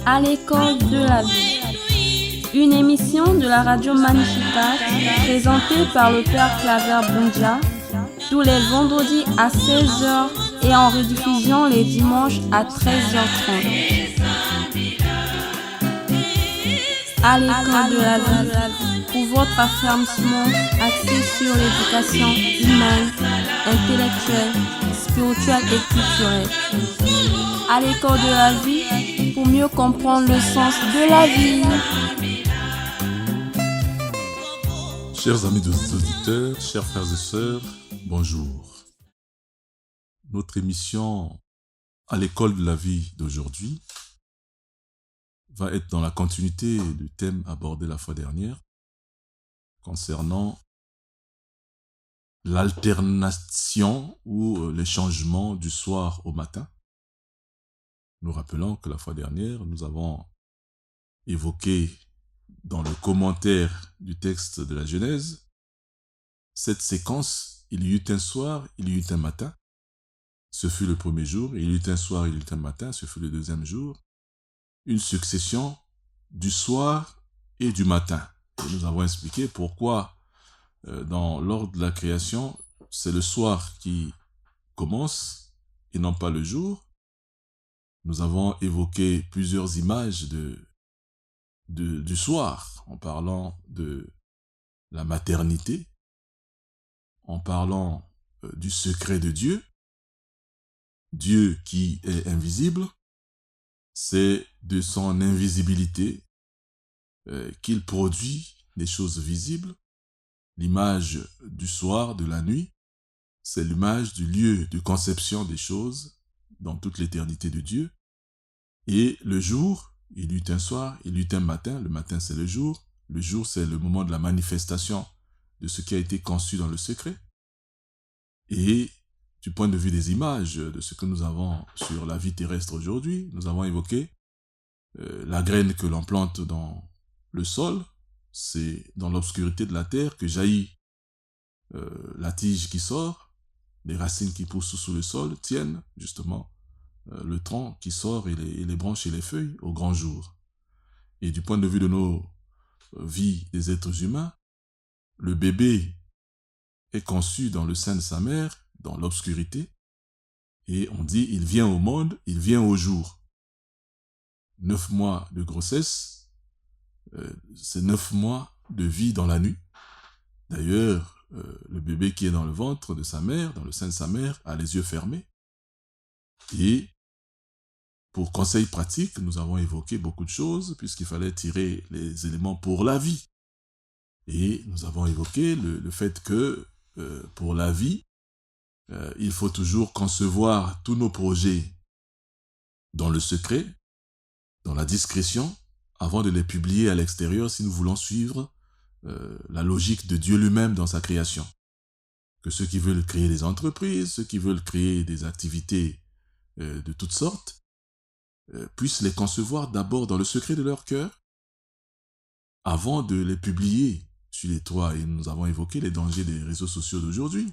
À l'école de la vie. Une émission de la radio Manichipat présentée par le père Claver Bundja tous les vendredis à 16h et en rediffusion les dimanches à 13h30. À l'école de la vie, pour votre affermissement axé sur l'éducation humaine, intellectuelle, spirituelle et culturelle. À l'école de la vie, pour mieux comprendre le sens de la vie. Chers amis auditeurs, chers frères et sœurs, bonjour. Notre émission à l'école de la vie d'aujourd'hui va être dans la continuité du thème abordé la fois dernière concernant l'alternation ou les changements du soir au matin. Nous rappelons que la fois dernière, nous avons évoqué dans le commentaire du texte de la Genèse cette séquence: il y eut un soir, il y eut un matin. Ce fut le premier jour. Il y eut un soir, il y eut un matin. Ce fut le deuxième jour. Une succession du soir et du matin. Et nous avons expliqué pourquoi dans l'ordre de la création, c'est le soir qui commence et non pas le jour. Nous avons évoqué plusieurs images du soir, en parlant de la maternité, en parlant du secret de Dieu. Dieu qui est invisible, c'est de son invisibilité qu'il produit des choses visibles. L'image du soir, de la nuit, c'est l'image du lieu de conception des choses dans toute l'éternité de Dieu. Et le jour, il y eut un soir, il y eut un matin. Le matin, c'est le jour. Le jour, c'est le moment de la manifestation de ce qui a été conçu dans le secret. Et du point de vue des images de ce que nous avons sur la vie terrestre aujourd'hui, nous avons évoqué la graine que l'on plante dans le sol. C'est dans l'obscurité de la terre que jaillit la tige qui sort, les racines qui poussent sous le sol tiennent justement le tronc qui sort et les branches et les feuilles au grand jour. Et du point de vue de nos vies des êtres humains, le bébé est conçu dans le sein de sa mère, dans l'obscurité, et on dit il vient au monde, il vient au jour. 9 mois de grossesse, c'est 9 mois de vie dans la nuit. D'ailleurs, le bébé qui est dans le ventre de sa mère, dans le sein de sa mère, a les yeux fermés. Et pour conseil pratique, nous avons évoqué beaucoup de choses, puisqu'il fallait tirer les éléments pour la vie. Et nous avons évoqué le fait que pour la vie, il faut toujours concevoir tous nos projets dans le secret, dans la discrétion, avant de les publier à l'extérieur si nous voulons suivre la logique de Dieu lui-même dans sa création. Que ceux qui veulent créer des entreprises, ceux qui veulent créer des activités de toutes sortes, puissent les concevoir d'abord dans le secret de leur cœur, avant de les publier sur les toits. Et nous avons évoqué les dangers des réseaux sociaux d'aujourd'hui.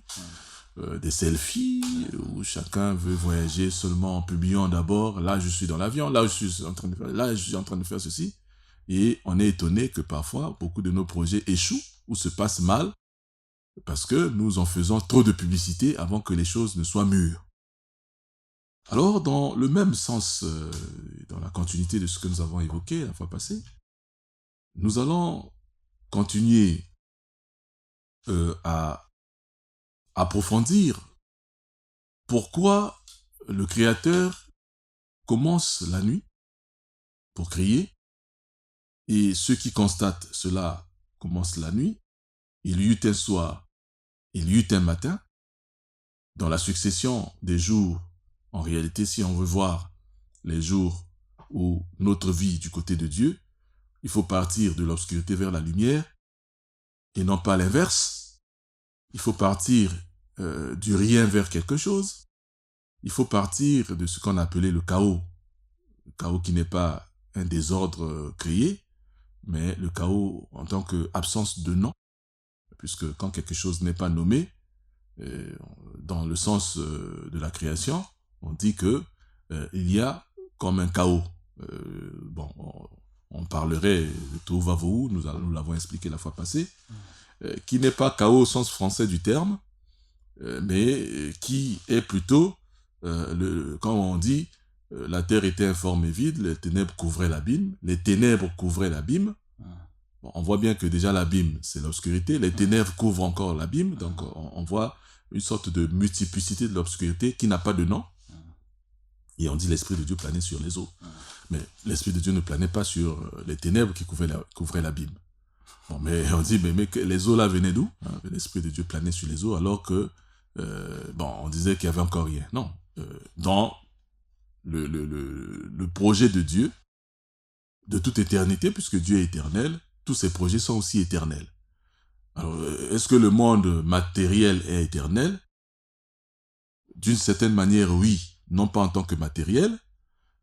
Des selfies où chacun veut voyager seulement en publiant d'abord: là je suis dans l'avion, là je suis en train de faire ceci. Et on est étonné que parfois beaucoup de nos projets échouent ou se passent mal parce que nous en faisons trop de publicité avant que les choses ne soient mûres. Alors, dans le même sens, dans la continuité de ce que nous avons évoqué la fois passée, nous allons continuer à approfondir pourquoi le Créateur commence la nuit pour créer, et ceux qui constatent cela commencent la nuit. Il y eut un soir, il y eut un matin. Dans la succession des jours, en réalité, si on veut voir les jours où notre vie du côté de Dieu, il faut partir de l'obscurité vers la lumière, et non pas l'inverse. Il faut partir du rien vers quelque chose. Il faut partir de ce qu'on appelait le chaos qui n'est pas un désordre créé, mais le chaos en tant qu'absence de nom, puisque quand quelque chose n'est pas nommé, dans le sens de la création, on dit que il y a comme un chaos. parlerait de Tohuvabohu, nous l'avons expliqué la fois passée, qui n'est pas chaos au sens français du terme, mais qui est plutôt, quand on dit la terre était informe et vide, les ténèbres couvraient l'abîme, les ténèbres couvraient l'abîme. Bon, on voit bien que déjà l'abîme, c'est l'obscurité, les ténèbres couvrent encore l'abîme, donc on voit une sorte de multiplicité de l'obscurité qui n'a pas de nom. Et on dit l'Esprit de Dieu planait sur les eaux. Mais l'Esprit de Dieu ne planait pas sur les ténèbres qui couvraient l'abîme. Bon, mais on dit, mais les eaux là venaient d'où? L'Esprit de Dieu planait sur les eaux alors que, on disait qu'il n'y avait encore rien. Non. Dans le projet de Dieu, de toute éternité, puisque Dieu est éternel, tous ses projets sont aussi éternels. Alors, est-ce que le monde matériel est éternel? D'une certaine manière, oui. Non pas en tant que matériel,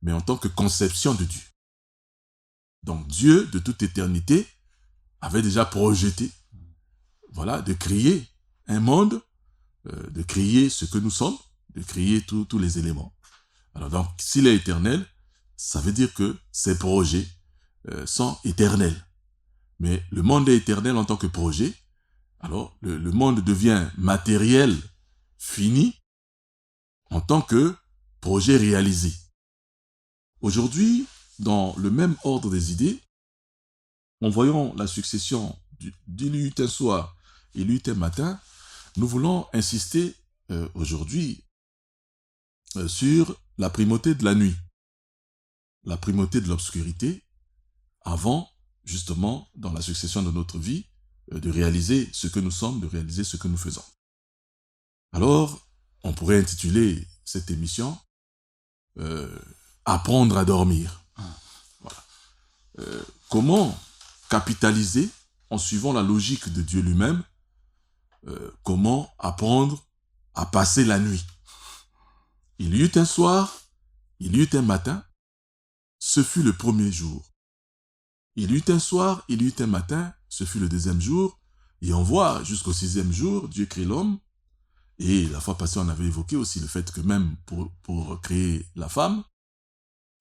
mais en tant que conception de Dieu. Donc Dieu, de toute éternité, avait déjà projeté, voilà, de créer un monde, de créer ce que nous sommes, de créer tous les éléments. Alors donc, s'il est éternel, ça veut dire que ses projets sont éternels. Mais le monde est éternel en tant que projet, alors le monde devient matériel, fini, en tant que projet réalisé. Aujourd'hui, dans le même ordre des idées, en voyant la succession d'il eut un soir et il eut un matin, nous voulons insister aujourd'hui sur la primauté de la nuit, la primauté de l'obscurité, avant, justement, dans la succession de notre vie, de réaliser ce que nous sommes, de réaliser ce que nous faisons. Alors, on pourrait intituler cette émission apprendre à dormir. Voilà. Comment capitaliser en suivant la logique de Dieu lui-même, comment apprendre à passer la nuit. Il y eut un soir, il y eut un matin, ce fut le premier jour. Il y eut un soir, il y eut un matin, ce fut le deuxième jour, et on voit jusqu'au sixième jour, Dieu crée l'homme. Et la fois passée, on avait évoqué aussi le fait que même pour créer la femme,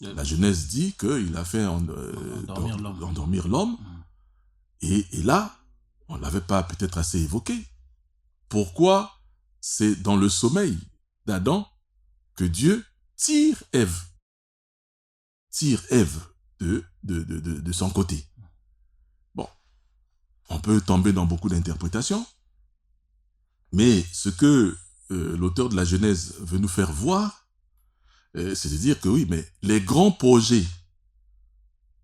la Genèse dit qu'il a fait endormir l'homme. Et là, on ne l'avait pas peut-être assez évoqué. Pourquoi c'est dans le sommeil d'Adam que Dieu tire Ève de son côté. Bon, on peut tomber dans beaucoup d'interprétations, mais ce que l'auteur de la Genèse veut nous faire voir, c'est de dire que oui, mais les grands projets,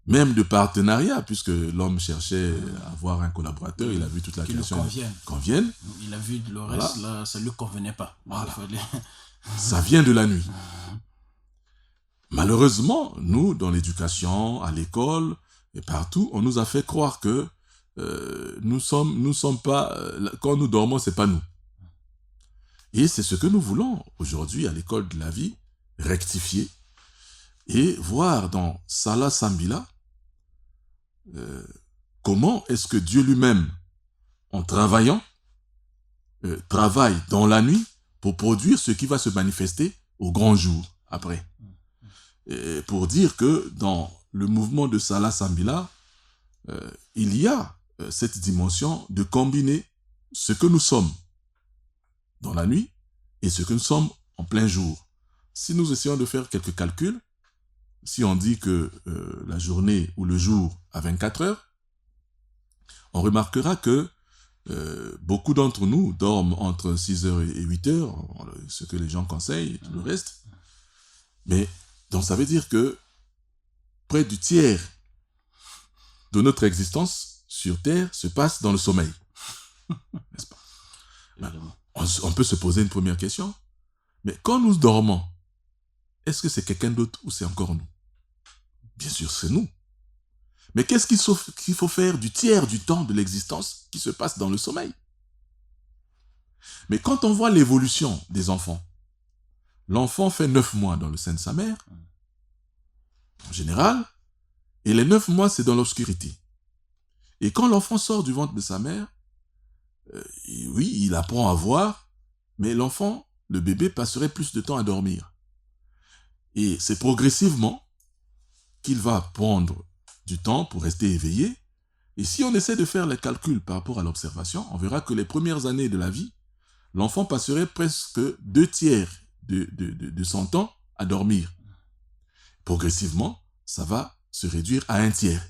même de partenariat, puisque l'homme cherchait à avoir un collaborateur, il a vu toute la création convienne. Il a vu le reste, voilà. Là, ça ne lui convenait pas. Voilà. Ça vient de la nuit. Malheureusement, nous, dans l'éducation, à l'école et partout, on nous a fait croire que nous sommes pas, quand nous dormons, c'est pas nous. Et c'est ce que nous voulons aujourd'hui à l'école de la vie, rectifier et voir dans Salah Sambila comment est-ce que Dieu lui-même, en travaillant, travaille dans la nuit pour produire ce qui va se manifester au grand jour après. Et pour dire que dans le mouvement de Salah Sambila, il y a cette dimension de combiner ce que nous sommes dans la nuit et ce que nous sommes en plein jour. Si nous essayons de faire quelques calculs, si on dit que la journée ou le jour a 24 heures, on remarquera que beaucoup d'entre nous dorment entre 6 heures et 8 heures, ce que les gens conseillent et tout le reste. Mais donc ça veut dire que près du tiers de notre existence sur Terre se passe dans le sommeil. N'est-ce pas? Ben, on peut se poser une première question. Mais quand nous dormons, est-ce que c'est quelqu'un d'autre ou c'est encore nous? Bien sûr, c'est nous. Mais qu'est-ce qu'il faut faire du tiers du temps de l'existence qui se passe dans le sommeil? Mais quand on voit l'évolution des enfants, l'enfant fait 9 mois dans le sein de sa mère, en général, et les 9 mois, c'est dans l'obscurité. Et quand l'enfant sort du ventre de sa mère, oui, il apprend à voir, mais l'enfant, le bébé, passerait plus de temps à dormir. Et c'est progressivement qu'il va prendre du temps pour rester éveillé. Et si on essaie de faire les calculs par rapport à l'observation, on verra que les premières années de la vie, l'enfant passerait presque 2/3 de son temps à dormir. Progressivement, ça va se réduire à 1/3.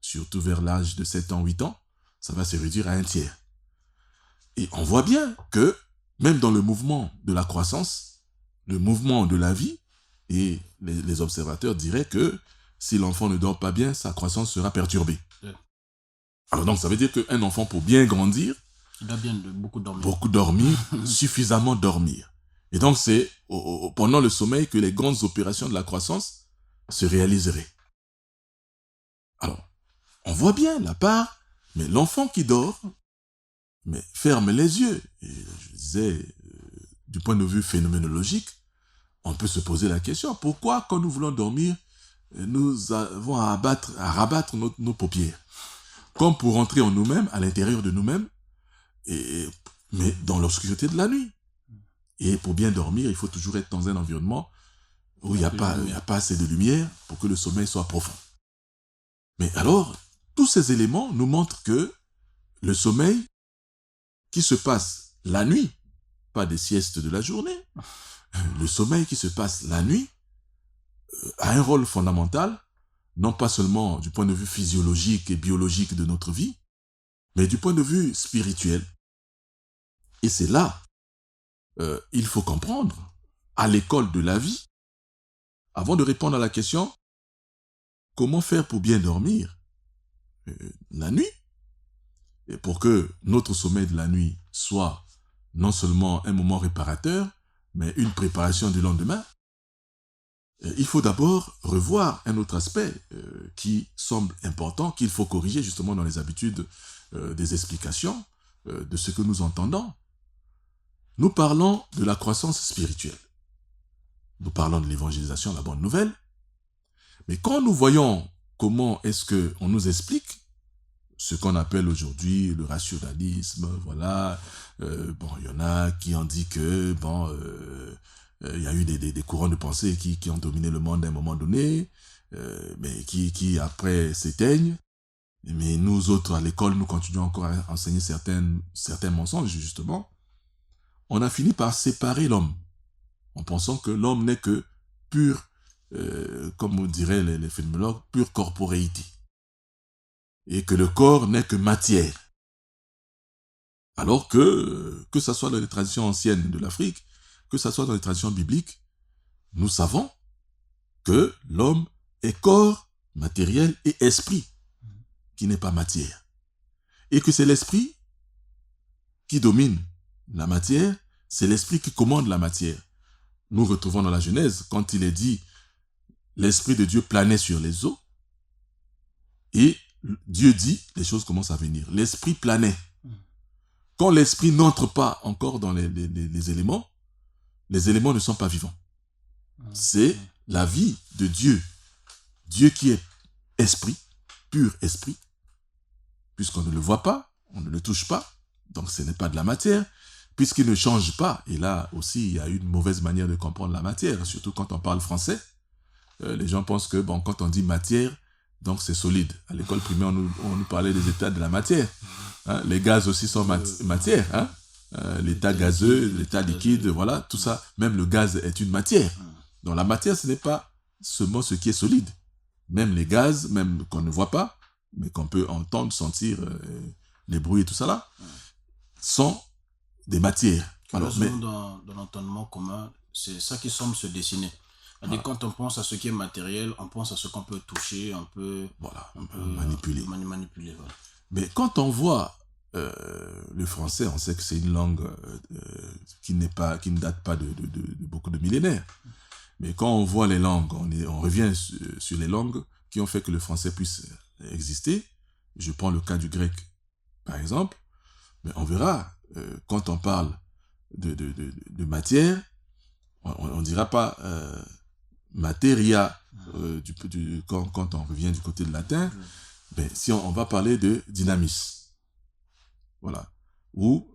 Surtout vers l'âge de 7 ans, 8 ans, ça va se réduire à 1/3. Et on voit bien que, même dans le mouvement de la croissance, le mouvement de la vie, et les observateurs diraient que si l'enfant ne dort pas bien, sa croissance sera perturbée. Alors donc, ça veut dire qu'un enfant, pour bien grandir, il doit bien beaucoup dormir. Beaucoup dormir, suffisamment dormir. Et donc, c'est pendant le sommeil que les grandes opérations de la croissance se réaliseraient. Alors, on voit bien la part, mais l'enfant qui dort, mais ferme les yeux. Et je disais, du point de vue phénoménologique, on peut se poser la question, pourquoi quand nous voulons dormir, nous avons à rabattre nos paupières, comme pour entrer en nous-mêmes, à l'intérieur de nous-mêmes, mais dans l'obscurité de la nuit. Et pour bien dormir, il faut toujours être dans un environnement où il n'y a pas assez de lumière pour que le sommeil soit profond. Mais alors, tous ces éléments nous montrent que le sommeil qui se passe la nuit, pas des siestes de la journée, le sommeil qui se passe la nuit a un rôle fondamental, non pas seulement du point de vue physiologique et biologique de notre vie, mais du point de vue spirituel. Et c'est là, il faut comprendre, à l'école de la vie, avant de répondre à la question, comment faire pour bien dormir la nuit, et pour que notre sommeil de la nuit soit non seulement un moment réparateur, mais une préparation du lendemain, il faut d'abord revoir un autre aspect qui semble important, qu'il faut corriger justement dans les habitudes des explications de ce que nous entendons. Nous parlons de la croissance spirituelle. Nous parlons de l'évangélisation, la bonne nouvelle. Mais quand nous voyons comment est-ce qu'on nous explique ce qu'on appelle aujourd'hui le rationalisme, voilà, il y en a qui ont dit que, il y a eu des courants de pensée qui ont dominé le monde à un moment donné, mais qui après s'éteignent. Mais nous autres, à l'école, nous continuons encore à enseigner certains mensonges, justement. On a fini par séparer l'homme, en pensant que l'homme n'est que pur, comme on dirait les phénoménologues, pure corporéité. Et que le corps n'est que matière. Alors que ce soit dans les traditions anciennes de l'Afrique, que ce soit dans les traditions bibliques, nous savons que l'homme est corps, matériel et esprit, qui n'est pas matière. Et que c'est l'esprit qui domine la matière, c'est l'esprit qui commande la matière. Nous retrouvons dans la Genèse, quand il est dit, l'esprit de Dieu planait sur les eaux, et Dieu dit, les choses commencent à venir. L'esprit planait. Quand l'esprit n'entre pas encore dans les éléments ne sont pas vivants. C'est la vie de Dieu. Dieu qui est esprit, pur esprit, puisqu'on ne le voit pas, on ne le touche pas, donc ce n'est pas de la matière, puisqu'il ne change pas. Et là aussi, il y a une mauvaise manière de comprendre la matière, surtout quand on parle français. Les gens pensent que, quand on dit matière, donc c'est solide. À l'école primaire, on nous parlait des états de la matière. Hein? Les gaz aussi sont matière. Hein? L'état gazeux, l'état liquide, voilà, tout ça. Même le gaz est une matière. Donc la matière, ce n'est pas seulement ce qui est solide. Même les gaz, même qu'on ne voit pas, mais qu'on peut entendre, sentir les bruits et tout ça là, sont des matières. Alors, dans l'entendement commun, c'est ça qui semble se dessiner. Voilà. Quand on pense à ce qui est matériel, on pense à ce qu'on peut toucher, on peut manipuler. Voilà. Mais quand on voit le français, on sait que c'est une langue qui ne date pas de beaucoup de millénaires. Mais quand on voit les langues, on revient sur les langues qui ont fait que le français puisse exister. Je prends le cas du grec, par exemple. Mais on verra, quand on parle de matière, on ne dira pas materia quand on revient du côté de latin. Si on va parler de dynamis. Voilà. Ou,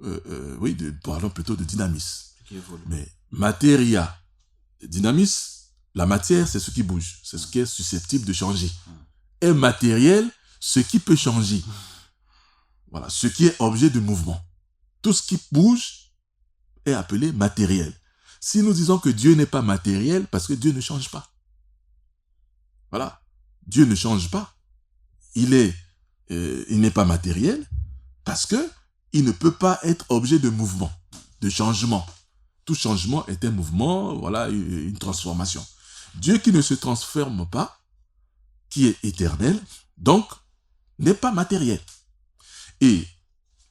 parlons plutôt de dynamis. Mais materia, dynamis, la matière, c'est ce qui bouge, c'est ce qui est susceptible de changer. est matériel, ce qui peut changer. Voilà, ce qui est objet de mouvement. Tout ce qui bouge est appelé matériel. Si nous disons que Dieu n'est pas matériel, parce que Dieu ne change pas. Voilà, Dieu ne change pas. Il n'est pas matériel parce que il ne peut pas être objet de mouvement, de changement. Tout changement est un mouvement, voilà, une transformation. Dieu qui ne se transforme pas, qui est éternel, donc n'est pas matériel. Et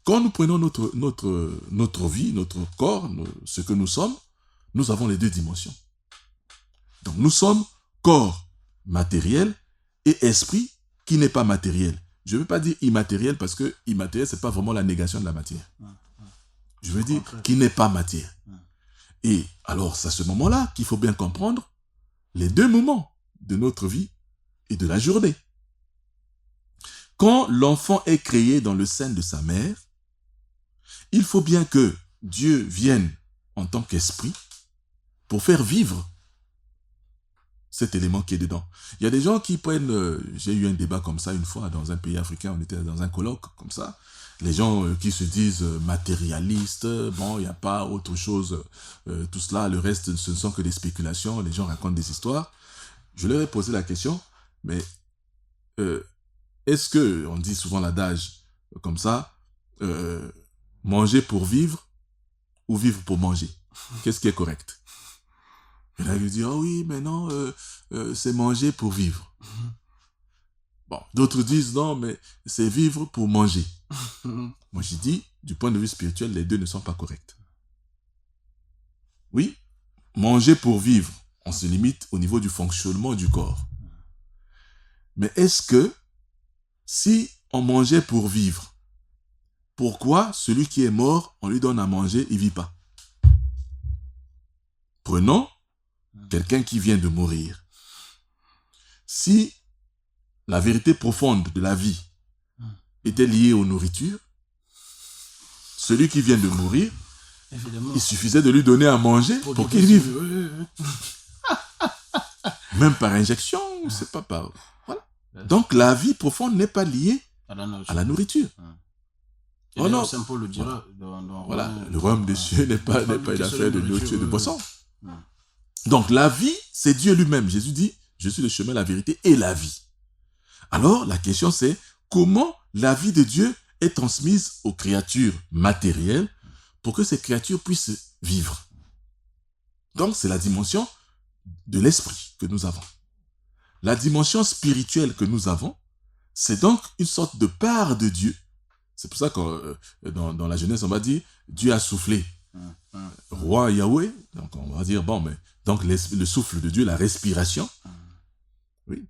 quand nous prenons notre vie, notre corps, ce que nous sommes, nous avons les deux dimensions. Donc nous sommes corps matériel et esprit qui n'est pas matériel. Je ne veux pas dire immatériel parce que immatériel, ce n'est pas vraiment la négation de la matière. Je veux dire qui n'est pas matière. Et alors, c'est à ce moment-là qu'il faut bien comprendre les deux moments de notre vie et de la journée. Quand l'enfant est créé dans le sein de sa mère, il faut bien que Dieu vienne en tant qu'esprit pour faire vivre cet élément qui est dedans. Il y a des gens qui prennent... j'ai eu un débat comme ça une fois dans un pays africain, on était dans un colloque comme ça. Les gens qui se disent matérialistes, bon, il n'y a pas autre chose, tout cela, le reste, ce ne sont que des spéculations, les gens racontent des histoires. Je leur ai posé la question, mais est-ce que, on dit souvent l'adage comme ça, manger pour vivre ou vivre pour manger? Qu'est-ce qui est correct? Et là, il dit, oh oui, mais non, c'est manger pour vivre. Bon, d'autres disent, non, mais c'est vivre pour manger. Moi, j'ai dit, du point de vue spirituel, les deux ne sont pas corrects. Oui, manger pour vivre, on se limite au niveau du fonctionnement du corps. Mais est-ce que, si on mangeait pour vivre, pourquoi celui qui est mort, on lui donne à manger, il ne vit pas? Prenons quelqu'un qui vient de mourir. Si la vérité profonde de la vie était liée aux nourritures, celui qui vient de mourir, évidemment, il suffisait de lui donner à manger pour qu'il vive. Même par injection, c'est pas par... Voilà. Donc la vie profonde n'est pas liée à la nourriture. Et oh non, Saint Paul le dira. Voilà, le royaume des cieux n'est pas une affaire de nourriture et de boisson. Donc la vie, c'est Dieu lui-même. Jésus dit, je suis le chemin, la vérité et la vie. Alors la question c'est, comment la vie de Dieu est transmise aux créatures matérielles pour que ces créatures puissent vivre? Donc c'est la dimension de l'esprit que nous avons. La dimension spirituelle que nous avons, c'est donc une sorte de part de Dieu. C'est pour ça que dans la Genèse, on va dire, Dieu a soufflé. Roi Yahweh, donc on va dire, bon, mais donc le souffle de Dieu, la respiration, oui,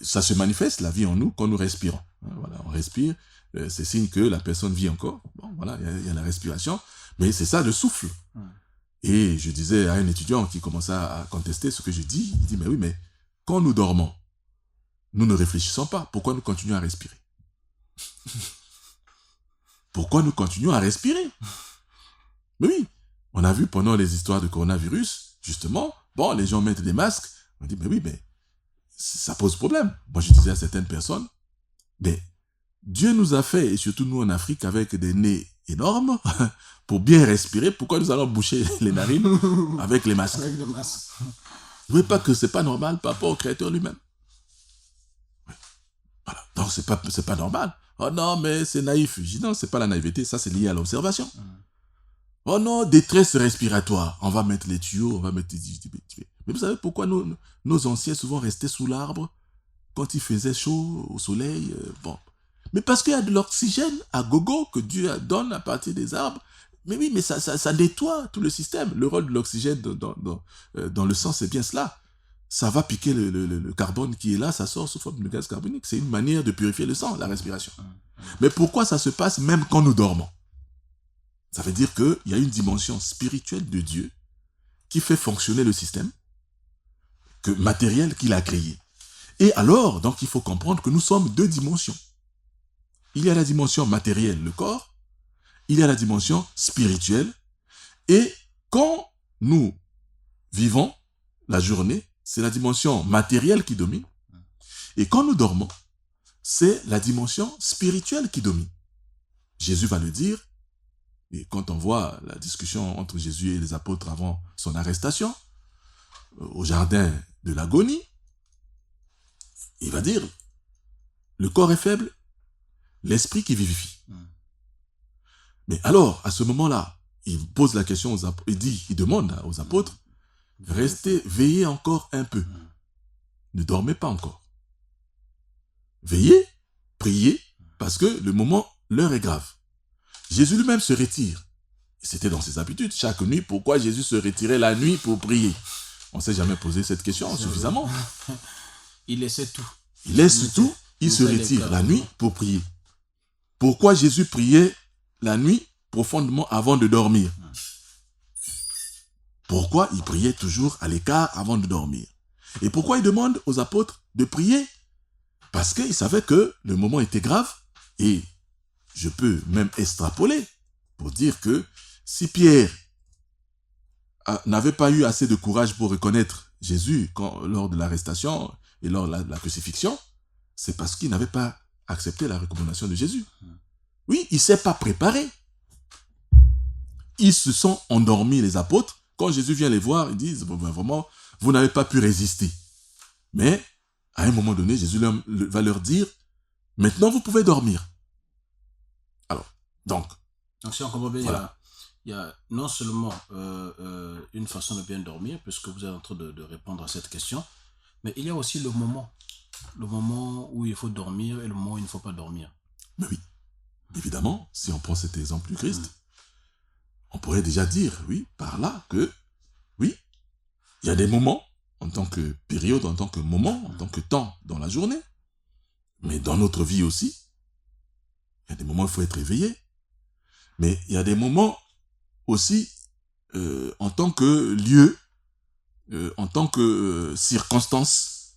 ça se manifeste, la vie en nous, quand nous respirons. Voilà, on respire, c'est signe que la personne vit encore. Bon, voilà, il y a la respiration, mais c'est ça le souffle. Et je disais à un étudiant qui commençait à contester ce que je dis, il dit, mais oui, mais quand nous dormons, nous ne réfléchissons pas. Pourquoi nous continuons à respirer? Pourquoi nous continuons à respirer? Mais oui, on a vu pendant les histoires de coronavirus, justement, bon, les gens mettent des masques, on dit, mais oui, mais ça pose problème. Moi, je disais à certaines personnes, mais Dieu nous a fait, et surtout nous en Afrique, avec des nez énormes, pour bien respirer, pourquoi nous allons boucher les narines avec les masques? Avec les masques. Vous ne voyez pas que ce n'est pas normal par rapport au Créateur lui-même? Oui. Voilà. Donc, ce n'est pas normal. Oh non, mais c'est naïf. Je dis non, ce n'est pas la naïveté, ça c'est lié à l'observation. Oh non, détresse respiratoire. On va mettre les tuyaux, on va mettre... Mais vous savez pourquoi nos anciens souvent restaient sous l'arbre quand il faisait chaud, au soleil, bon. Mais parce qu'il y a de l'oxygène à gogo que Dieu donne à partir des arbres. Mais oui, mais ça nettoie tout le système. Le rôle de l'oxygène dans le sang, c'est bien cela. Ça va piquer le carbone qui est là, ça sort sous forme de gaz carbonique. C'est une manière de purifier le sang, la respiration. Mais pourquoi ça se passe même quand nous dormons? Ça veut dire qu'il y a une dimension spirituelle de Dieu qui fait fonctionner le système matériel qu'il a créé. Et alors, donc, il faut comprendre que nous sommes deux dimensions. Il y a la dimension matérielle, le corps. Il y a la dimension spirituelle. Et quand nous vivons la journée, c'est la dimension matérielle qui domine. Et quand nous dormons, c'est la dimension spirituelle qui domine. Jésus va le dire, et quand on voit la discussion entre Jésus et les apôtres avant son arrestation, au jardin de l'agonie, il va dire, le corps est faible, l'esprit qui vivifie. Mais alors, à ce moment-là, il pose la question aux apôtres, il demande aux apôtres, restez, veillez encore un peu. Ne dormez pas encore. Veillez, priez, parce que le moment, l'heure est grave. Jésus lui-même se retire. C'était dans ses habitudes, chaque nuit. Pourquoi Jésus se retirait la nuit pour prier? On ne s'est jamais posé cette question suffisamment. Il laissait tout. Il laisse tout, il se retire la nuit pour prier. Pourquoi Jésus priait la nuit profondément avant de dormir? Pourquoi il priait toujours à l'écart avant de dormir? Et pourquoi il demande aux apôtres de prier? Parce qu'il savait que le moment était grave. Et je peux même extrapoler pour dire que si Pierre n'avait pas eu assez de courage pour reconnaître Jésus lors de l'arrestation et lors de la crucifixion, c'est parce qu'il n'avait pas accepté la recommandation de Jésus. Oui, il ne s'est pas préparé. Ils se sont endormis, les apôtres. Quand Jésus vient les voir, ils disent, vraiment, vous n'avez pas pu résister. Mais, à un moment donné, Jésus va leur dire, maintenant vous pouvez dormir. Alors, donc si on comprend bien, voilà. Il y a non seulement une façon de bien dormir, puisque vous êtes en train de répondre à cette question, mais il y a aussi le moment où il faut dormir et le moment où il ne faut pas dormir. Mais oui, évidemment, si on prend cet exemple du Christ, on pourrait déjà dire, oui, par là, que, oui, il y a des moments, en tant que période, en tant que moment, en tant que temps dans la journée, mais dans notre vie aussi, il y a des moments où il faut être éveillé, mais il y a des moments aussi, en tant que lieu, en tant que circonstance,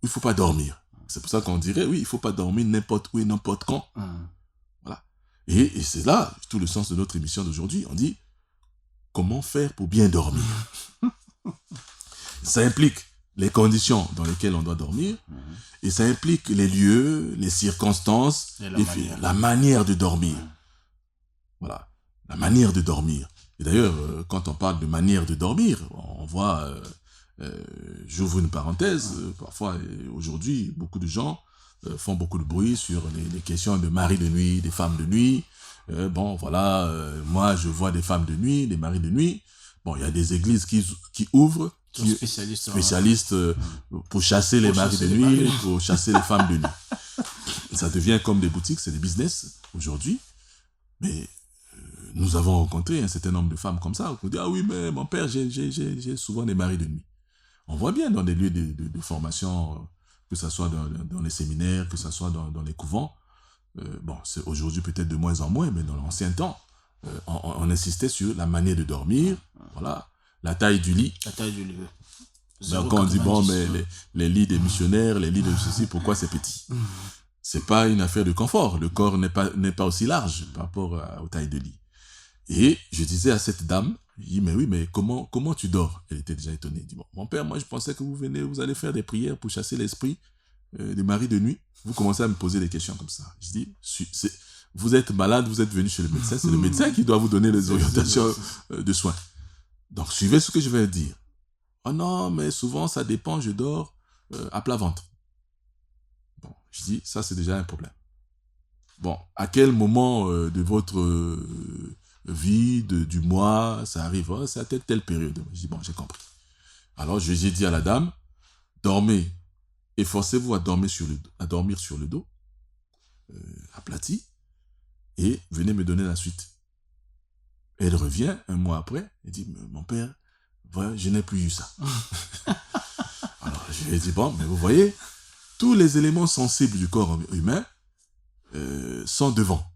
où il ne faut pas dormir. C'est pour ça qu'on dirait, oui, il ne faut pas dormir n'importe où et n'importe quand. Voilà. Et c'est là tout le sens de notre émission d'aujourd'hui. On dit, comment faire pour bien dormir? Ça implique les conditions dans lesquelles on doit dormir, et ça implique les lieux, les circonstances, la manière de dormir. Voilà, la manière de dormir. Et d'ailleurs, quand on parle de manière de dormir, on voit, j'ouvre une parenthèse, parfois aujourd'hui, beaucoup de gens font beaucoup de bruit sur les questions de maris de nuit, des femmes de nuit. Moi je vois des femmes de nuit, des maris de nuit. Bon, il y a des églises qui ouvrent, qui spécialistes pour chasser les maris de nuit, pour chasser les femmes de nuit. Ça devient comme des boutiques, c'est des business aujourd'hui. Mais nous avons rencontré un certain nombre de femmes comme ça, qui disent, ah oui, mais mon père, j'ai souvent des maris de nuit. On voit bien dans des lieux de formation, que ce soit dans les séminaires, que ce soit dans les couvents. C'est aujourd'hui peut-être de moins en moins, mais dans l'ancien temps, on insistait sur la manière de dormir, voilà, la taille du lit. La taille du lit. Donc on dit, bon, mais les lits des missionnaires, les lits de ceci, pourquoi c'est petit? C'est pas une affaire de confort. Le corps n'est pas aussi large par rapport aux tailles de lit. Et je disais à cette dame, je dis, mais oui, mais comment tu dors? Elle était déjà étonnée. Elle dit, bon, mon père, moi je pensais que vous allez faire des prières pour chasser l'esprit des maris de nuit. Vous commencez à me poser des questions comme ça. Je dis, vous êtes malade, vous êtes venu chez le médecin, c'est le médecin qui doit vous donner les orientations de soins. Donc suivez ce que je vais dire. Oh non, mais souvent ça dépend, je dors à plat ventre. Bon, je dis, ça c'est déjà un problème. Bon, à quel moment de votre vie, du mois, ça arrive? Oh, c'est à telle période. Je dis, bon, j'ai compris. Alors j'ai dit à la dame, dormez, efforcez-vous à dormir sur le dos, aplati, et venez me donner la suite. Elle revient un mois après, et dit, mon père, voilà, je n'ai plus eu ça. Alors je lui ai dit, bon, mais vous voyez, tous les éléments sensibles du corps humain sont devant.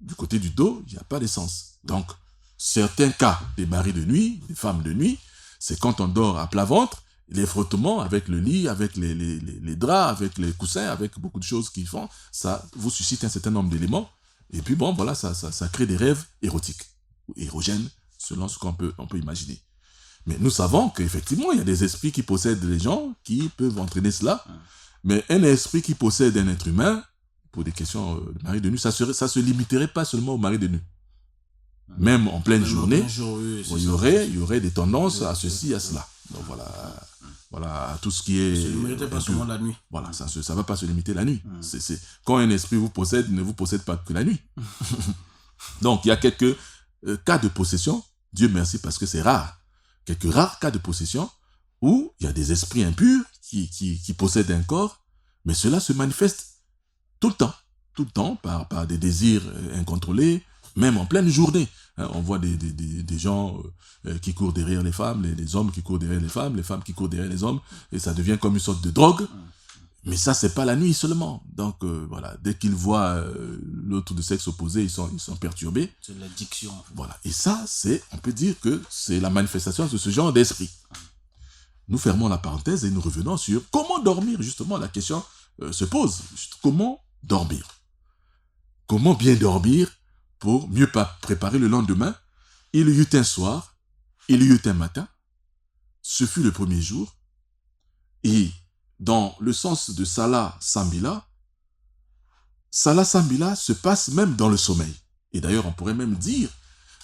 Du côté du dos, il n'y a pas d'essence. Donc, certains cas des maris de nuit, des femmes de nuit, c'est quand on dort à plat ventre, les frottements avec le lit, avec les draps, avec les coussins, avec beaucoup de choses qui font, ça vous suscite un certain nombre d'éléments. Et puis bon, voilà, ça crée des rêves érotiques ou érogènes, selon ce qu'on peut imaginer. Mais nous savons qu'effectivement, il y a des esprits qui possèdent les gens, qui peuvent entraîner cela. Mais un esprit qui possède un être humain, pour des questions de mari de nuit, ça se limiterait pas seulement au mari de nuit. Même en pleine journée, il y aurait des tendances à ceci, à cela. Donc voilà tout ce qui est... Ça ne méritait pas seulement la nuit. Voilà, ça ne va pas se limiter la nuit. Quand un esprit vous possède, il ne vous possède pas que la nuit. Donc, il y a quelques cas de possession, Dieu merci parce que c'est rare, quelques rares cas de possession où il y a des esprits impurs qui possèdent un corps, mais cela se manifeste tout le temps par des désirs incontrôlés, même en pleine journée. On voit des gens qui courent derrière les femmes, les hommes qui courent derrière les femmes qui courent derrière les hommes, et ça devient comme une sorte de drogue. Mais ça, c'est pas la nuit seulement. Donc, voilà, dès qu'ils voient l'autre de sexe opposé, ils sont perturbés. C'est l'addiction. En fait. Voilà. Et ça, on peut dire que c'est la manifestation de ce genre d'esprit. Nous fermons la parenthèse et nous revenons sur comment dormir. Justement, la question se pose. Comment dormir? Comment bien dormir pour mieux préparer le lendemain? Il y eut un soir, il y eut un matin. Ce fut le premier jour. Et dans le sens de Salah Sambila se passe même dans le sommeil. Et d'ailleurs, on pourrait même dire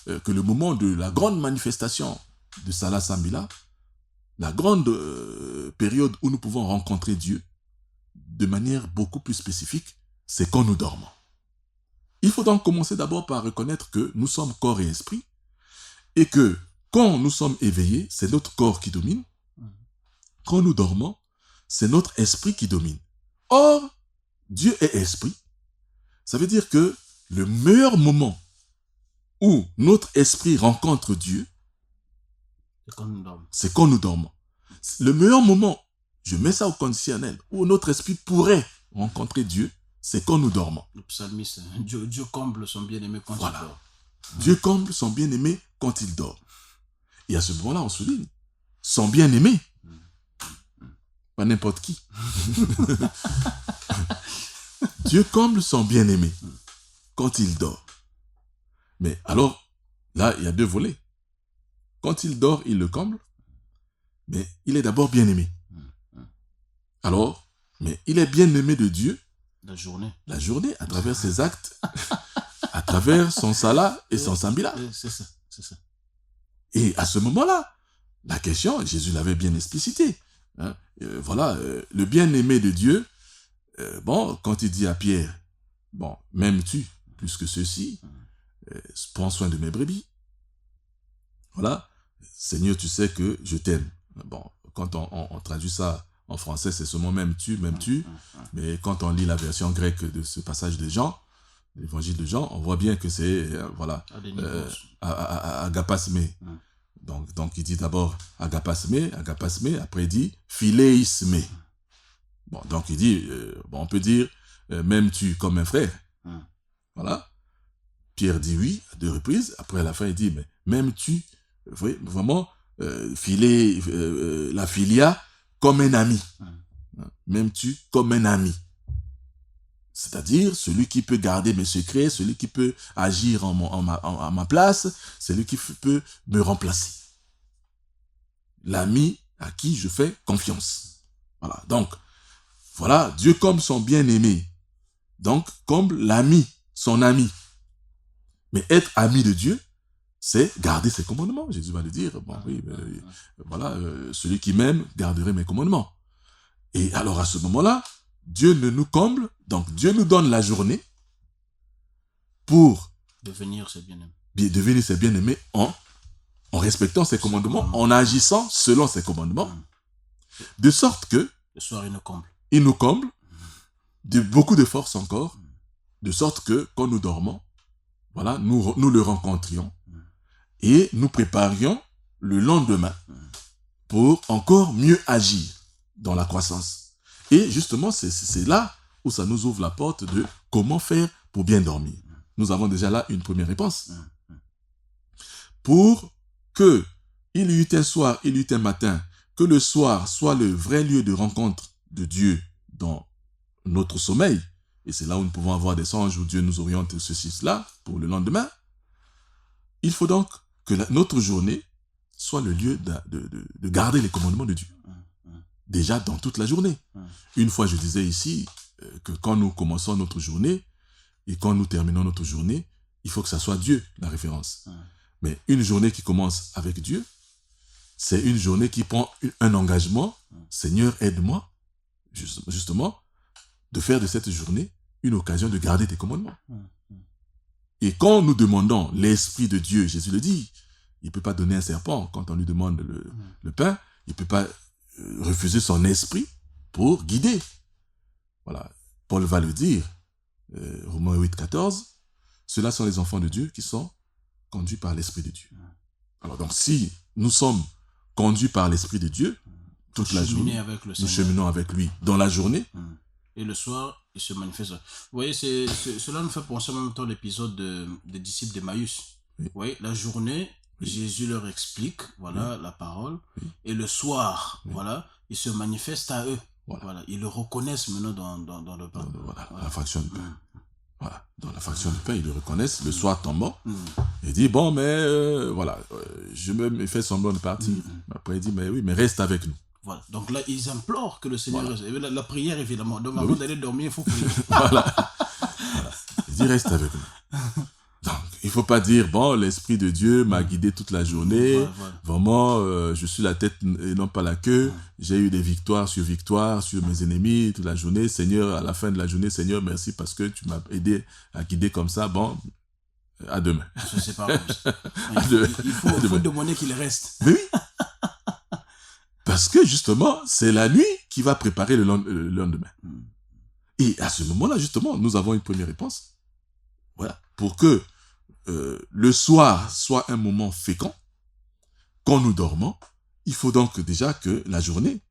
que le moment de la grande manifestation de Salah Sambila, la grande période où nous pouvons rencontrer Dieu de manière beaucoup plus spécifique, c'est quand nous dormons. Il faut donc commencer d'abord par reconnaître que nous sommes corps et esprit, et que quand nous sommes éveillés, c'est notre corps qui domine. Quand nous dormons, c'est notre esprit qui domine. Or, Dieu est esprit. Ça veut dire que le meilleur moment où notre esprit rencontre Dieu, c'est quand nous dormons. Le meilleur moment, je mets ça au conditionnel, où notre esprit pourrait rencontrer Dieu, c'est quand nous dormons. Le psalmiste, Dieu comble son bien-aimé quand il dort. Dieu comble son bien-aimé quand il dort. Et à ce moment-là, on souligne, son bien-aimé, pas n'importe qui. Dieu comble son bien-aimé quand il dort. Mais alors, là, il y a deux volets. Quand il dort, il le comble, mais il est d'abord bien-aimé. Alors, mais il est bien-aimé de Dieu la journée, à travers ses actes, à travers son salah et son sambila. C'est ça. Et à ce moment-là, la question, Jésus l'avait bien explicité. Le bien-aimé de Dieu, quand il dit à Pierre, m'aimes-tu plus que ceux-ci, prends soin de mes brebis. Voilà, Seigneur, tu sais que je t'aime. Quand on traduit ça en français, c'est ce mot m'aimes-tu, mais quand on lit la version grecque de ce passage de Jean, l'évangile de Jean, on voit bien que c'est, agapasmé. Donc il dit d'abord agapasmé, après il dit philéismé. Donc il dit, on peut dire, m'aimes-tu comme un frère? Voilà. Pierre dit oui, à 2 reprises. Après, à la fin, il dit, mais m'aimes-tu vraiment la filia comme un ami? M'aimes-tu comme un ami? C'est-à-dire, celui qui peut garder mes secrets, celui qui peut agir en ma place, celui qui peut me remplacer. L'ami à qui je fais confiance. Voilà. Donc, voilà, Dieu comme son bien-aimé. Donc, comme l'ami, son ami. Mais être ami de Dieu, c'est garder ses commandements. Jésus va le dire. Celui qui m'aime garderait mes commandements. Et alors, à ce moment-là, Dieu nous comble, donc Dieu nous donne la journée pour devenir ses bien-aimés. Devenir ses bien-aimés en respectant ses commandements, en agissant selon ses commandements, de sorte que le soir, il nous comble de beaucoup de force encore, de sorte que quand nous dormons, voilà, nous le rencontrions et nous préparions le lendemain pour encore mieux agir dans la croissance. Et justement, c'est là où ça nous ouvre la porte de comment faire pour bien dormir. Nous avons déjà là une première réponse. Pour que il y eut un soir, il y eut un matin, que le soir soit le vrai lieu de rencontre de Dieu dans notre sommeil, et c'est là où nous pouvons avoir des songes où Dieu nous oriente ceci, cela, pour le lendemain, il faut donc que notre journée soit le lieu de garder les commandements de Dieu. déjà dans toute la journée. Une fois, je disais ici que quand nous commençons notre journée et quand nous terminons notre journée, il faut que ça soit Dieu, la référence. Mais une journée qui commence avec Dieu, c'est une journée qui prend un engagement. Seigneur, aide-moi, justement, de faire de cette journée une occasion de garder tes commandements. Et quand nous demandons l'Esprit de Dieu, Jésus le dit, il ne peut pas donner un serpent. Quand on lui demande le pain, il ne peut pas refuser son esprit pour guider. Voilà. Paul va le dire, Romains 8, 14, ceux-là sont les enfants de Dieu qui sont conduits par l'Esprit de Dieu. Alors donc, si nous sommes conduits par l'Esprit de Dieu, toute la journée, nous cheminons avec lui dans la journée. Et le soir, il se manifeste. Vous voyez, cela nous fait penser en même temps l'épisode des disciples d'Emmaüs. Oui. Vous voyez, la journée, Jésus leur explique, voilà, la parole. Et le soir, voilà, il se manifeste à eux. Voilà. Ils le reconnaissent maintenant dans le pain. Voilà, la fraction de pain. Voilà, dans la fraction de pain, ils le reconnaissent, le soir tombant. Il dit, bon, mais voilà, je me fais semblant de partir. Après, il dit, mais oui, mais reste avec nous. Voilà, donc là, ils implorent que le Seigneur reste. La prière, évidemment. Donc, avant d'aller dormir, il faut prier. Voilà. Il dit, reste avec nous. Donc, il ne faut pas dire, bon, l'Esprit de Dieu m'a guidé toute la journée. Vraiment, je suis la tête et non pas la queue. J'ai eu des victoires sur mes ennemis toute la journée. Seigneur, à la fin de la journée, Seigneur, merci parce que tu m'as aidé à guider comme ça. Bon, à demain. Je sais pas comme ça. Il faut demander qu'il reste. Mais oui. Parce que justement, c'est la nuit qui va préparer le lendemain. Et à ce moment-là, justement, nous avons une première réponse. Voilà. Pour que le soir soit un moment fécond, quand nous dormons, il faut donc déjà que la journée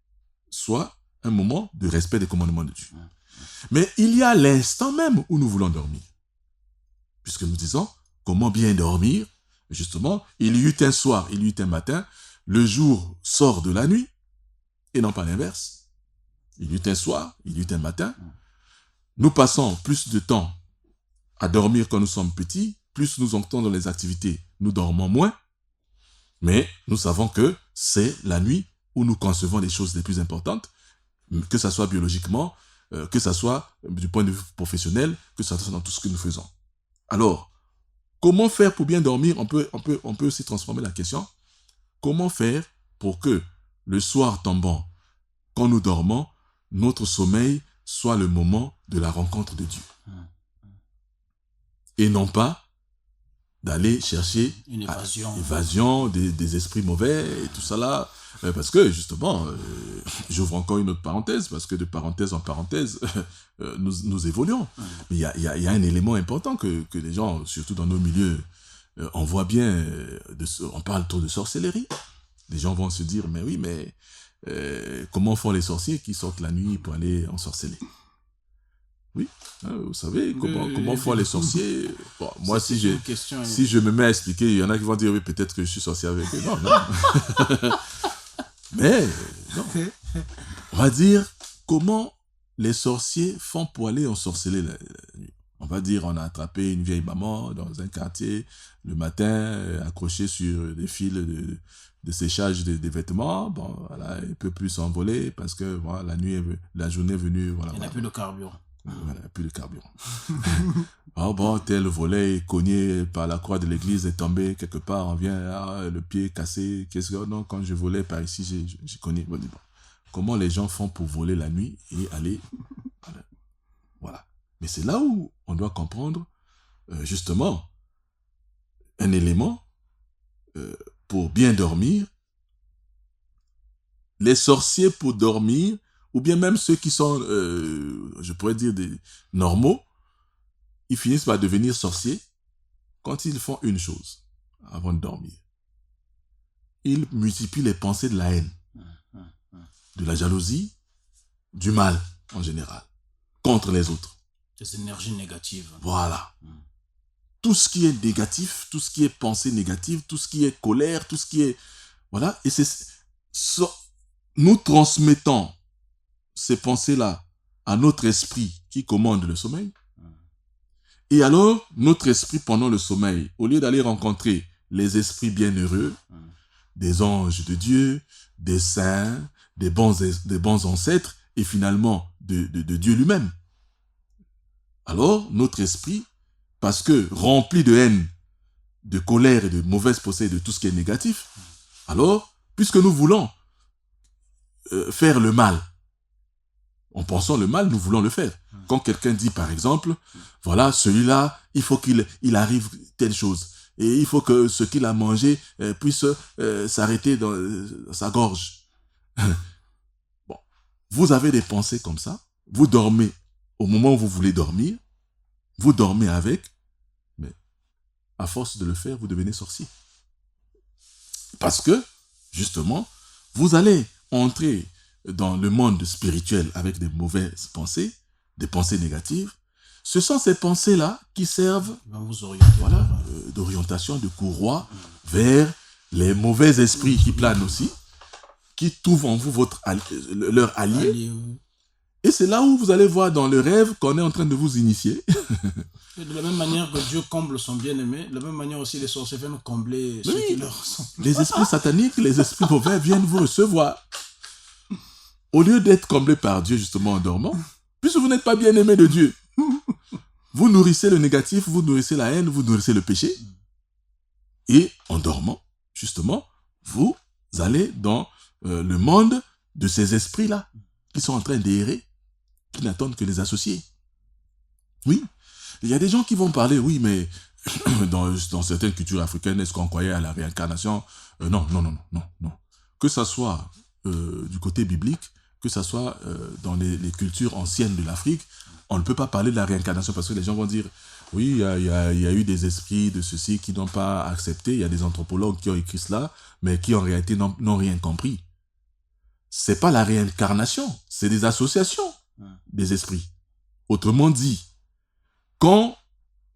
soit un moment de respect des commandements de Dieu. Mais il y a l'instant même où nous voulons dormir. Puisque nous disons, comment bien dormir? Justement, il y eut un soir, il y eut un matin, le jour sort de la nuit, et non pas l'inverse. Il y eut un soir, il y eut un matin. Nous passons plus de temps à dormir quand nous sommes petits, plus nous entrons dans les activités, nous dormons moins. Mais nous savons que c'est la nuit où nous concevons les choses les plus importantes, que ce soit biologiquement, que ce soit du point de vue professionnel, que ce soit dans tout ce que nous faisons. Alors, comment faire pour bien dormir? On peut aussi transformer la question. Comment faire pour que le soir tombant, quand nous dormons, notre sommeil soit le moment de la rencontre de Dieu? Et non pas d'aller chercher une évasion des esprits mauvais et tout ça là. Parce que justement, j'ouvre encore une autre parenthèse, parce que de parenthèse en parenthèse, nous évoluons. Mais il y a un élément important que les gens, surtout dans nos milieux, on voit bien, on parle trop de sorcellerie. Les gens vont se dire, mais oui, mais comment font les sorciers qui sortent la nuit pour aller ensorceler? Oui, vous savez, comment font les sorciers? Bon, moi, si je me mets à expliquer, il y en a qui vont dire, oui, peut-être que je suis sorcier avec eux. Non, non. Mais, non. On va dire, comment les sorciers font pour aller ensorceler la nuit? On va dire, on a attrapé une vieille maman dans un quartier, le matin, accrochée sur des fils de séchage des vêtements. Bon, voilà, elle ne peut plus s'envoler parce que voilà, la journée est venue. Voilà, il n'y a plus de carburant. Voilà, plus de carburant. Bon, tel volet cogné par la croix de l'église est tombé quelque part, on vient, le pied cassé, qu'est-ce que, non, quand je volais par ici, j'ai cogné. Bon, comment les gens font pour voler la nuit et aller, voilà. Mais c'est là où on doit comprendre, justement, un élément, pour bien dormir. Les sorciers pour dormir, ou bien même ceux qui sont, je pourrais dire, des normaux, ils finissent par devenir sorciers quand ils font une chose avant de dormir. Ils multiplient les pensées de la haine, de la jalousie, du mal en général, contre les autres. Des énergies négatives. Voilà. Tout ce qui est négatif, tout ce qui est pensée négative, tout ce qui est colère, tout ce qui est... Voilà. Et nous transmettons ces pensées-là à notre esprit qui commande le sommeil. Et alors, notre esprit, pendant le sommeil, au lieu d'aller rencontrer les esprits bienheureux, des anges de Dieu, des saints, des bons ancêtres et finalement de Dieu lui-même. Alors, notre esprit, parce que rempli de haine, de colère et de mauvaise pensée, de tout ce qui est négatif, alors, puisque nous voulons faire le mal, en pensant le mal, nous voulons le faire. Quand quelqu'un dit, par exemple, voilà, celui-là, il faut qu'il arrive telle chose. Et il faut que ce qu'il a mangé puisse s'arrêter dans sa gorge. Bon. Vous avez des pensées comme ça. Vous dormez au moment où vous voulez dormir. Vous dormez avec. Mais à force de le faire, vous devenez sorcier. Parce que, justement, vous allez entrer dans le monde spirituel avec des mauvaises pensées, des pensées négatives. Ce sont ces pensées-là qui servent d'orientation, de courroie vers les mauvais esprits qui planent aussi, qui trouvent en vous leur allié. Et c'est là où vous allez voir dans le rêve qu'on est en train de vous initier. De la même manière que Dieu comble son bien-aimé, de la même manière aussi les sorciers viennent combler ceux qui leur ressemblent. Les esprits sataniques, les esprits mauvais viennent vous recevoir. Au lieu d'être comblés par Dieu justement en dormant, puisque vous n'êtes pas bien-aimé de Dieu, vous nourrissez le négatif, vous nourrissez la haine, vous nourrissez le péché. Et en dormant, justement, vous allez dans le monde de ces esprits-là, qui sont en train d'errer, qui n'attendent que les associés. Oui, il y a des gens qui vont parler, oui, mais dans certaines cultures africaines, est-ce qu'on croyait à la réincarnation? Non. Que ça soit du côté biblique, que ça soit dans les cultures anciennes de l'Afrique, on ne peut pas parler de la réincarnation parce que les gens vont dire, oui, il y a eu des esprits de ceci qui n'ont pas accepté, il y a des anthropologues qui ont écrit cela, mais qui en réalité n'ont rien compris. C'est pas la réincarnation, c'est des associations des esprits. Autrement dit, quand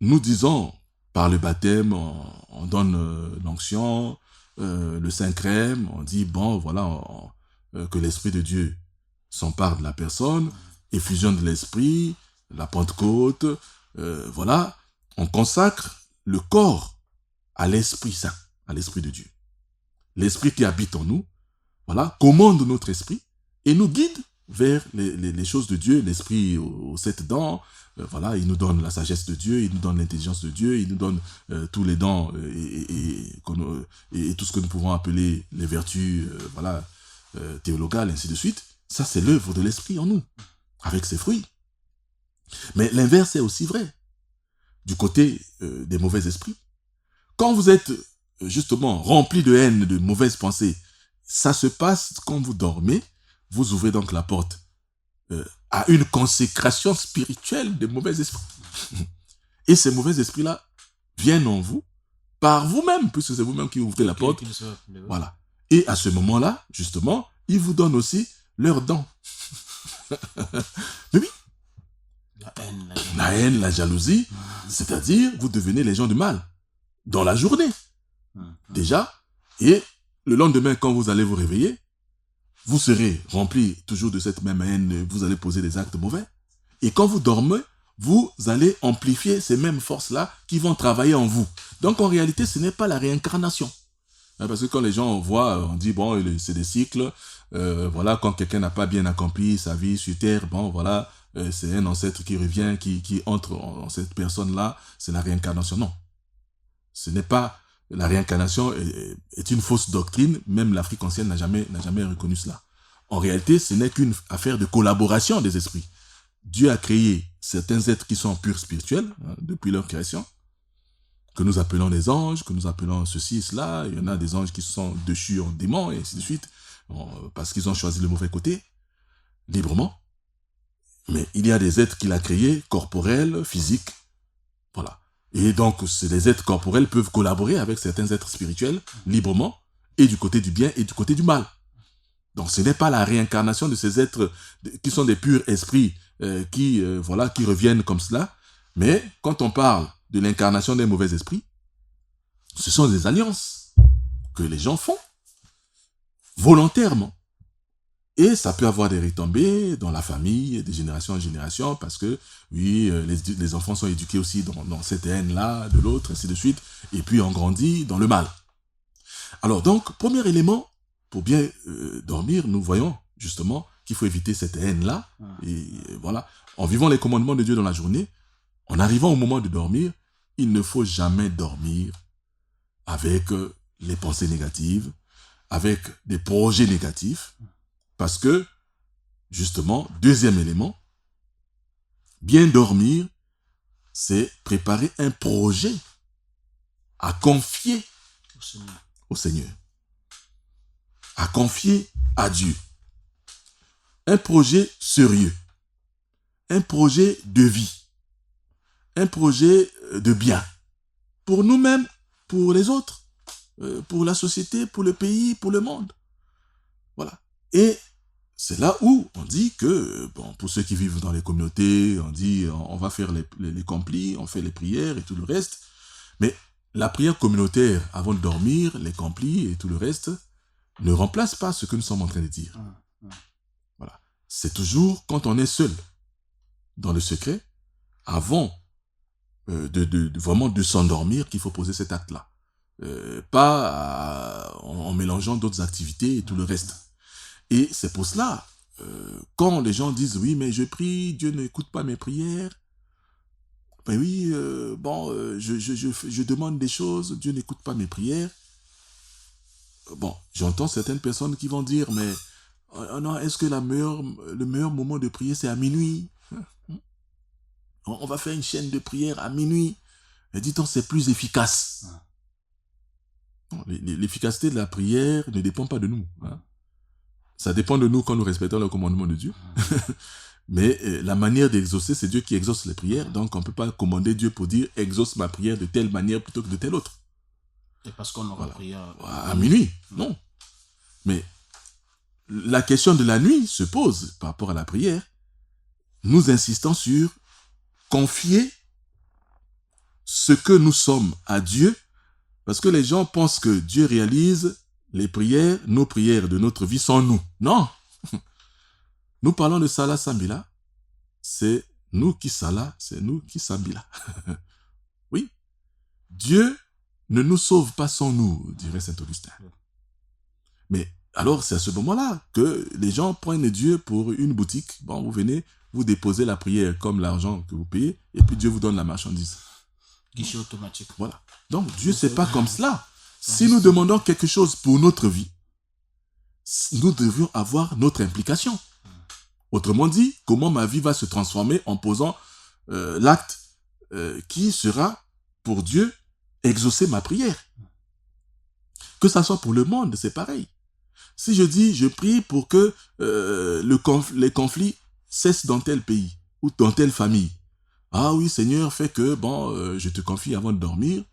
nous disons par le baptême, on donne l'onction, le Saint-Crème, on dit, bon, voilà, que l'Esprit de Dieu s'empare de la personne, effusion de l'Esprit, la Pentecôte, voilà, on consacre le corps à l'Esprit Saint, à l'Esprit de Dieu. L'Esprit qui habite en nous, voilà, commande notre esprit et nous guide vers les choses de Dieu, l'Esprit aux 7 dents, voilà, il nous donne la sagesse de Dieu, il nous donne l'intelligence de Dieu, il nous donne tous les dons et tout ce que nous pouvons appeler les vertus théologales, ainsi de suite. Ça, c'est l'œuvre de l'Esprit en nous, avec ses fruits. Mais l'inverse est aussi vrai, du côté des mauvais esprits. Quand vous êtes justement rempli de haine, de mauvaises pensées, ça se passe quand vous dormez, vous ouvrez donc la porte à une consécration spirituelle des mauvais esprits. Et ces mauvais esprits-là viennent en vous par vous-même, puisque c'est vous-même qui ouvrez la porte. Voilà. Et à ce moment-là, justement, ils vous donnent aussi leurs dents. Mais oui. La haine, la jalousie, c'est-à-dire vous devenez les gens du mal dans la journée. Déjà, et le lendemain, quand vous allez vous réveiller, vous serez rempli toujours de cette même haine, vous allez poser des actes mauvais. Et quand vous dormez, vous allez amplifier ces mêmes forces-là qui vont travailler en vous. Donc en réalité, ce n'est pas la réincarnation. Parce que quand les gens voient, on dit, bon, c'est des cycles, voilà, quand quelqu'un n'a pas bien accompli sa vie sur Terre, bon, voilà, c'est un ancêtre qui revient, qui entre en cette personne-là, c'est la réincarnation. Non. Ce n'est pas... La réincarnation est une fausse doctrine, même l'Afrique ancienne n'a jamais reconnu cela. En réalité, ce n'est qu'une affaire de collaboration des esprits. Dieu a créé certains êtres qui sont purs spirituels, depuis leur création, que nous appelons les anges, que nous appelons ceci et cela. Il y en a des anges qui sont déchus en démons, et ainsi de suite, parce qu'ils ont choisi le mauvais côté, librement. Mais il y a des êtres qu'il a créés, corporels, physiques, voilà. Et donc, les êtres corporels peuvent collaborer avec certains êtres spirituels librement, et du côté du bien et du côté du mal. Donc, ce n'est pas la réincarnation de ces êtres qui sont des purs esprits qui reviennent comme cela. Mais quand on parle de l'incarnation des mauvais esprits, ce sont des alliances que les gens font volontairement. Et ça peut avoir des retombées dans la famille, de génération en génération, parce que, oui, les enfants sont éduqués aussi dans cette haine-là, de l'autre, ainsi de suite, et puis on grandit dans le mal. Alors donc, premier élément, pour bien dormir, nous voyons justement, qu'il faut éviter cette haine-là. Et voilà, en vivant les commandements de Dieu dans la journée, en arrivant au moment de dormir, il ne faut jamais dormir avec les pensées négatives, avec des projets négatifs, parce que, justement, deuxième élément, bien dormir, c'est préparer un projet à confier au Seigneur, à confier à Dieu. Un projet sérieux, un projet de vie, un projet de bien, pour nous-mêmes, pour les autres, pour la société, pour le pays, pour le monde. Voilà. Et c'est là où on dit que, bon, pour ceux qui vivent dans les communautés, on dit on va faire les complis, on fait les prières et tout le reste. Mais la prière communautaire avant de dormir, les complis et tout le reste, ne remplace pas ce que nous sommes en train de dire. Voilà. C'est toujours quand on est seul, dans le secret, avant vraiment de s'endormir, qu'il faut poser cet acte-là. Pas en mélangeant d'autres activités et tout le reste. Et c'est pour cela, quand les gens disent « Oui, mais je prie, Dieu n'écoute pas mes prières. » Ben oui, je demande des choses, Dieu n'écoute pas mes prières. Bon, j'entends certaines personnes qui vont dire « Mais non, est-ce que le meilleur moment de prier, c'est à minuit? On va faire une chaîne de prière à minuit. » Et dit-on, c'est plus efficace. Non, l'efficacité de la prière ne dépend pas de nous. Hein. Ça dépend de nous quand nous respectons le commandement de Dieu. Mais la manière d'exaucer, c'est Dieu qui exauce les prières. Donc, on ne peut pas commander Dieu pour dire « exauce ma prière de telle manière plutôt que de telle autre ». Et parce qu'on aura prié à minuit. Non. Mais la question de la nuit se pose par rapport à la prière. Nous insistons sur confier ce que nous sommes à Dieu, parce que les gens pensent que Dieu réalise les prières, nos prières de notre vie sans nous. Non. Nous parlons de Salah Sambila, c'est nous qui Salah, c'est nous qui Sambila. Oui. Dieu ne nous sauve pas sans nous, dirait saint Augustin. Mais alors, c'est à ce moment-là que les gens prennent Dieu pour une boutique. Bon, vous venez, vous déposez la prière comme l'argent que vous payez, et puis Dieu vous donne la marchandise. Guichet automatique. Voilà. Donc, Dieu, c'est pas comme cela. Si nous demandons quelque chose pour notre vie, nous devions avoir notre implication. Autrement dit, comment ma vie va se transformer en posant l'acte qui sera, pour Dieu, exaucer ma prière. Que ça soit pour le monde, c'est pareil. Si je dis, je prie pour que les conflits cessent dans tel pays ou dans telle famille. Ah oui, Seigneur, fais que, je te confie avant de dormir,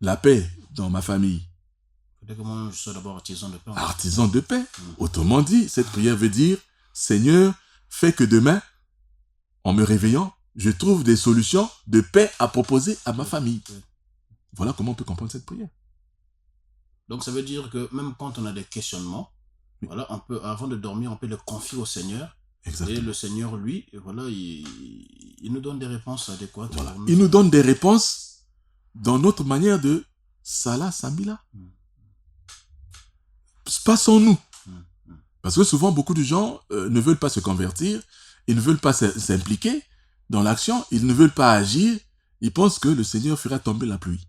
la paix dans ma famille. Dès que moi, je sois d'abord artisan de paix. Artisan de paix. Autrement dit, cette prière veut dire, Seigneur, fais que demain, en me réveillant, je trouve des solutions de paix à proposer à ma famille. Voilà comment on peut comprendre cette prière. Donc ça veut dire que même quand on a des questionnements, voilà, on peut, avant de dormir, on peut le confier au Seigneur. Exactement. Et le Seigneur, lui, voilà, il nous donne des réponses adéquates. Voilà. Il nous donne des réponses dans notre manière de Salah Sambila. Passons-nous. Parce que souvent, beaucoup de gens ne veulent pas se convertir, ils ne veulent pas s'impliquer dans l'action, ils ne veulent pas agir, ils pensent que le Seigneur fera tomber la pluie.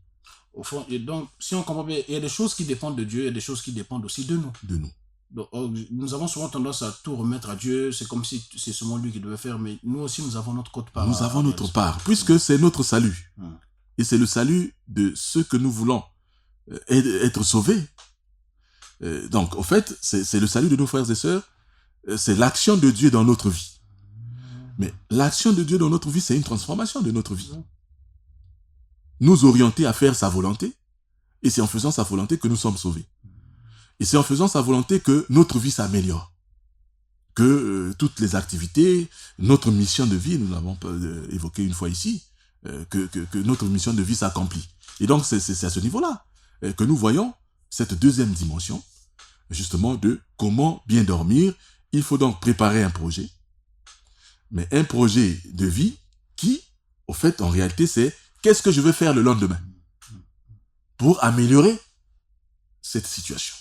Au fond, et donc, si on comprend bien, il y a des choses qui dépendent de Dieu, il y a des choses qui dépendent aussi de nous. De nous. Donc, nous avons souvent tendance à tout remettre à Dieu, c'est comme si c'est seulement lui qui devait faire, mais nous aussi, nous avons notre part. Nous avons notre part, puisque c'est notre salut. Et c'est le salut de ceux que nous voulons être sauvés. Donc, au fait, c'est le salut de nos frères et sœurs, c'est l'action de Dieu dans notre vie. Mais l'action de Dieu dans notre vie, c'est une transformation de notre vie. Nous orienter à faire sa volonté, et c'est en faisant sa volonté que nous sommes sauvés. Et c'est en faisant sa volonté que notre vie s'améliore. Que toutes les activités, notre mission de vie, nous l'avons évoqué une fois ici, que notre mission de vie s'accomplit. Et donc, c'est à ce niveau-là que nous voyons cette deuxième dimension, justement, de comment bien dormir. Il faut donc préparer un projet, mais un projet de vie qui, au fait, en réalité, c'est qu'est-ce que je veux faire le lendemain pour améliorer cette situation.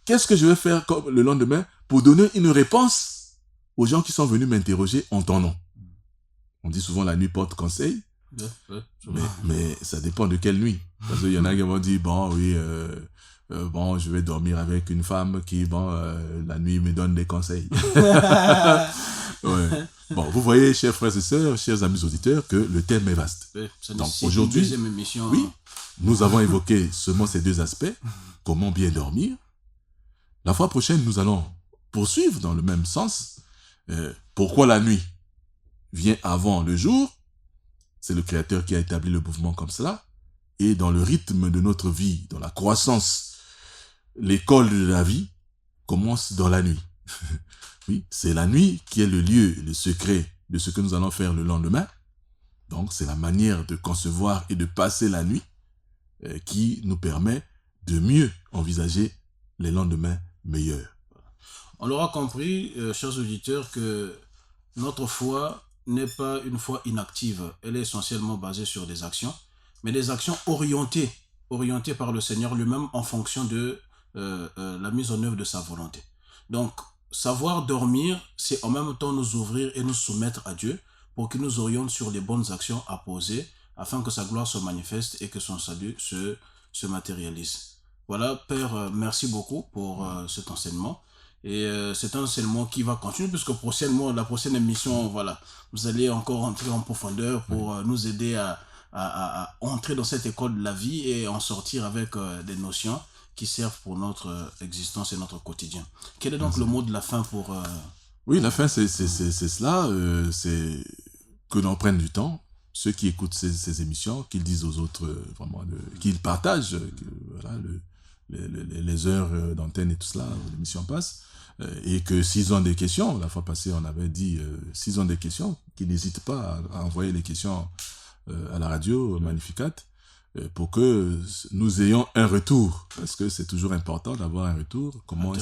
qu'est-ce que je vais faire comme le lendemain pour donner une réponse aux gens qui sont venus m'interroger en ton nom? On dit souvent la nuit porte conseil, mais ça dépend de quelle nuit. Parce qu'il y en a qui vont dire, bon, oui, je vais dormir avec une femme qui, la nuit me donne des conseils. Ouais. Bon, vous voyez, chers frères et sœurs, chers amis auditeurs, que le thème est vaste. Donc aujourd'hui, oui, nous avons évoqué seulement ces deux aspects. Comment bien dormir. La fois prochaine, nous allons poursuivre dans le même sens. Pourquoi la nuit vient avant le jour? C'est le Créateur qui a établi le mouvement comme cela. Et dans le rythme de notre vie, dans la croissance, l'école de la vie commence dans la nuit. Oui, c'est la nuit qui est le lieu, le secret de ce que nous allons faire le lendemain. Donc, c'est la manière de concevoir et de passer la nuit qui nous permet de mieux envisager les lendemains meilleurs. On l'aura compris, chers auditeurs, que notre foi n'est pas une foi inactive. Elle est essentiellement basée sur des actions, mais des actions orientées par le Seigneur lui-même en fonction de la mise en œuvre de sa volonté. Donc, savoir dormir, c'est en même temps nous ouvrir et nous soumettre à Dieu pour qu'il nous oriente sur les bonnes actions à poser afin que sa gloire se manifeste et que son salut se matérialise. Voilà, Père, merci beaucoup pour cet enseignement. Et c'est un enseignement qui va continuer puisque la prochaine émission, voilà, vous allez encore entrer en profondeur pour nous aider à entrer dans cette école de la vie et en sortir avec des notions qui servent pour notre existence et notre quotidien. Quel est donc le mot de la fin pour... Oui, la fin, c'est cela. C'est que l'on prenne du temps. Ceux qui écoutent ces émissions, qu'ils disent aux autres, qu'ils partagent les heures d'antenne et tout cela, où l'émission passe. Et que s'ils ont des questions, la fois passée, on avait dit, s'ils ont des questions, qu'ils n'hésitent pas à envoyer les questions à la radio Magnificat, pour que nous ayons un retour, parce que c'est toujours important d'avoir un retour, comment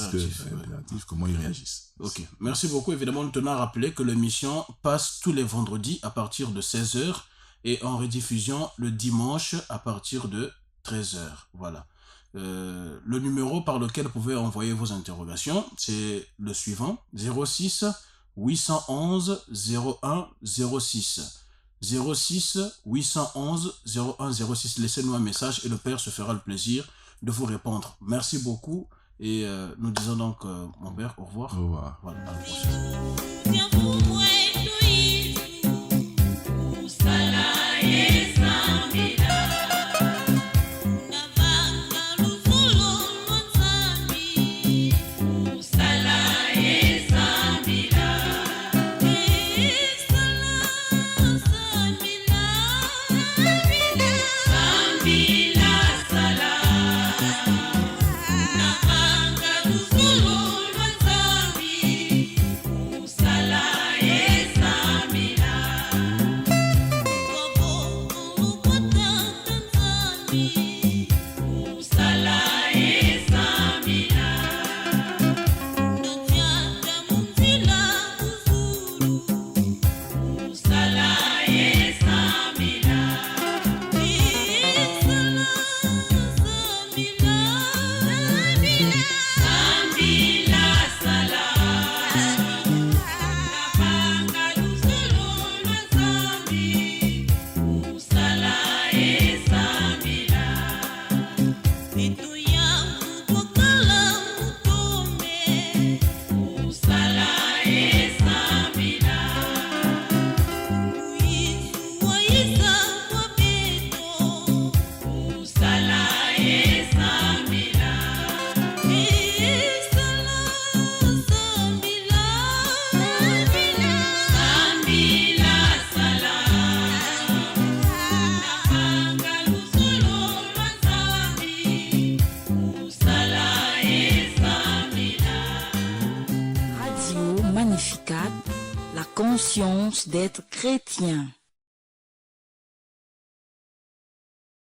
comment ils réagissent. Ok, merci beaucoup. Évidemment, nous tenons à rappeler que l'émission passe tous les vendredis à partir de 16h et en rediffusion le dimanche à partir de 13h. Voilà. Le numéro par lequel vous pouvez envoyer vos interrogations, c'est le suivant, 06 811 01 06. 06 811 01 06. Laissez-nous un message et le Père se fera le plaisir de vous répondre. Merci beaucoup et nous disons donc, mon Père, au revoir. Au revoir. Voilà, à la prochaine. Magnificat, la conscience d'être chrétien.